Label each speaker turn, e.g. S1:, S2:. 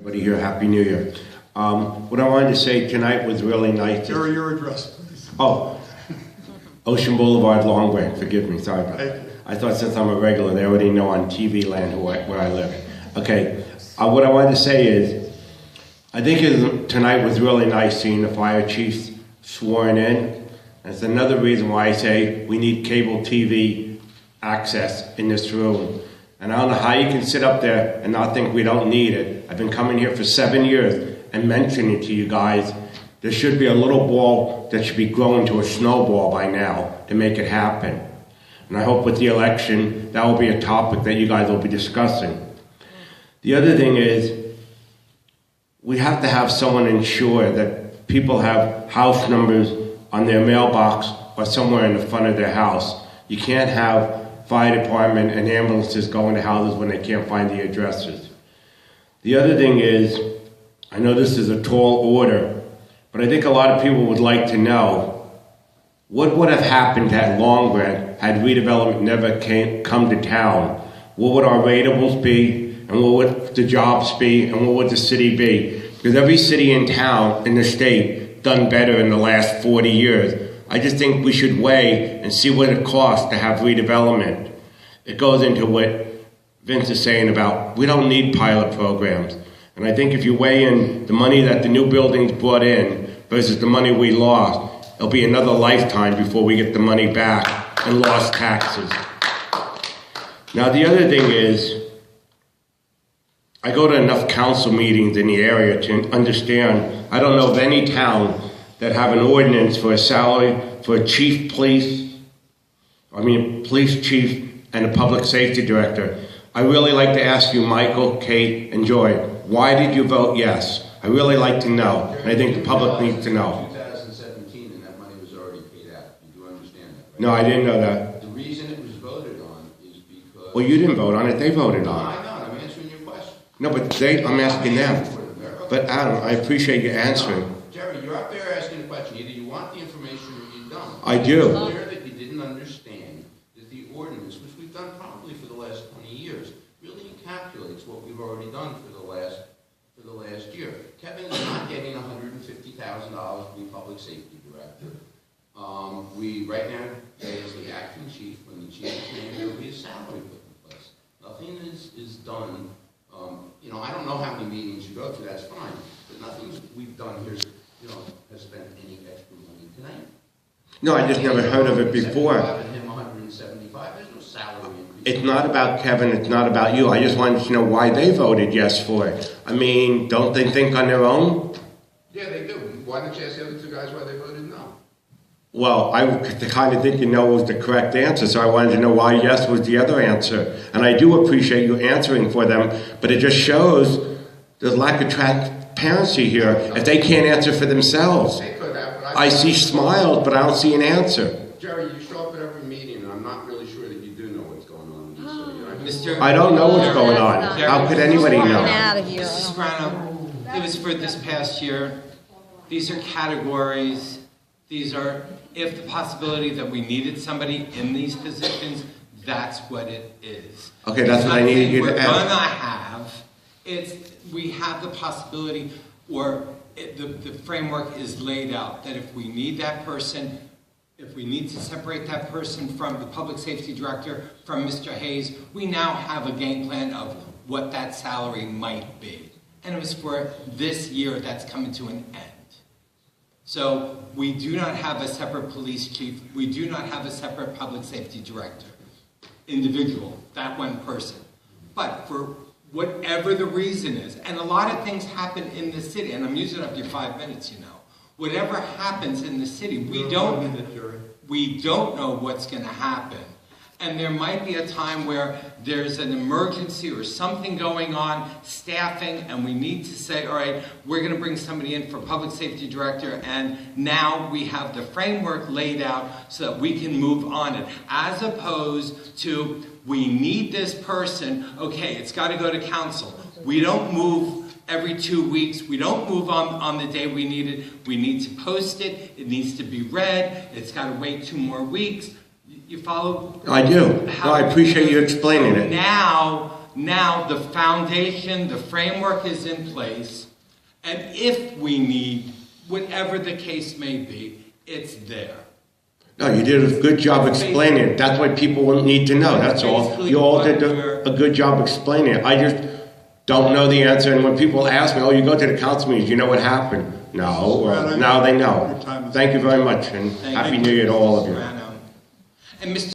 S1: Everybody here, Happy New Year. What I wanted to say tonight was really nice.
S2: Jerry, your address, please.
S1: Oh, Ocean Boulevard, Long Branch. Forgive me, sorry about that. I thought since I'm a regular, they already know on TV land where I live. Okay, what I wanted to say is, I think tonight was really nice seeing the fire chiefs sworn in. That's another reason why I say we need cable TV access in this room. And I don't know how you can sit up there and not think we don't need it. I've been coming here for 7 years and mentioning to you guys, there should be a little ball that should be growing to a snowball by now to make it happen. And I hope with the election, that will be a topic that you guys will be discussing. The other thing is, we have to have someone ensure that people have house numbers on their mailbox or somewhere in the front of their house. You can't have fire department and ambulances going to houses when they can't find the addresses. The other thing is, I know this is a tall order, but I think a lot of people would like to know what would have happened at Long Branch had redevelopment never come to town. What would our ratables be, and what would the jobs be, and what would the city be? Because every city in town, in the state, done better in the last 40 years. I just think we should weigh and see what it costs to have redevelopment. It goes into what Vince is saying about we don't need pilot programs. And I think if you weigh in the money that the new buildings brought in versus the money we lost, it'll be another lifetime before we get the money back and lost taxes. Now the other thing is, I go to enough council meetings in the area to understand, I don't know of any town that have an ordinance for a salary for a police chief and a public safety director. I really like to ask you, Michael, Kate, and Joy, why did you vote yes? I really like to know, and I think the public needs to know.
S3: 2017, and that money was already paid out. You do understand that, right?
S1: No, I didn't know that.
S3: The reason it was voted on is because...
S1: Well, you didn't vote on it, they voted on it.
S3: I know, I'm answering your question.
S1: No, but I'm asking them. But Adam, I appreciate you answering.
S3: Jerry, you're up there asking a question. Either you want the information or you don't.
S1: I do.
S3: It's clear that you didn't understand that the ordinance, which we've done probably for the last 20 years, really encapsulates what we've already done for the last year. Kevin is not getting $150,000 to be public safety director. We right now, as the acting chief, when the chief is named, there will be a salary put in place. Nothing is done. I don't know how many meetings you go to. That's fine, but nothing we've done here, has spent any extra money tonight.
S1: No, I just never heard of it before.
S3: Him 175. There's no salary increase.
S1: It's not about Kevin, it's not about you. I just wanted to know why they voted yes for it. I mean, don't they think on their own?
S3: Yeah, they do. Why don't you ask the other two guys why they voted no?
S1: Well, I kind of think no was the correct answer, so I wanted to know why yes was the other answer. And I do appreciate you answering for them, but it just shows there's lack of transparency here if they can't answer for themselves.
S3: They could have, but
S1: I see smiles, but I don't see an answer.
S3: Jerry, you show up at every meeting, and I'm not really sure that you do know what's going on in this city.
S1: I don't know what's going on. How could anybody know?
S4: Mrs. Scarano, it was for this past year. These are categories. These are, if the possibility that we needed somebody in these positions, that's what it is.
S1: Okay, that's what I needed you to add.
S4: We're gonna have, we have the possibility, or the framework is laid out, that if we need that person, if we need to separate that person from the public safety director, from Mr. Hayes, we now have a game plan of what that salary might be. And it was for this year that's coming to an end. So we do not have a separate police chief. We do not have a separate public safety director, individual, that one person. But for whatever the reason is, and a lot of things happen in the city, and I'm using up your 5 minutes, Whatever happens in the city, we don't know what's going to happen. And there might be a time where there's an emergency or something going on, staffing, and we need to say, all right, we're going to bring somebody in for public safety director, and now we have the framework laid out so that we can move on it. As opposed to, we need this person, okay, it's got to go to council. We don't move every 2 weeks. We don't move on the day we need it. We need to post it. It needs to be read. It's got to wait 2 more weeks. You follow?
S1: I do. No, I appreciate you explaining it.
S4: Now Now the foundation, the framework is in place, and if we need, whatever the case may be, it's there.
S1: No, you did a good job explaining it. That's what people will need to know, that's all. You all did a good job explaining it. I just don't know the answer, and when people ask me, oh, you go to the council meetings, you know what happened? No, well, now they know. Thank you very much, and Happy New Year to all of you.
S4: And Mr.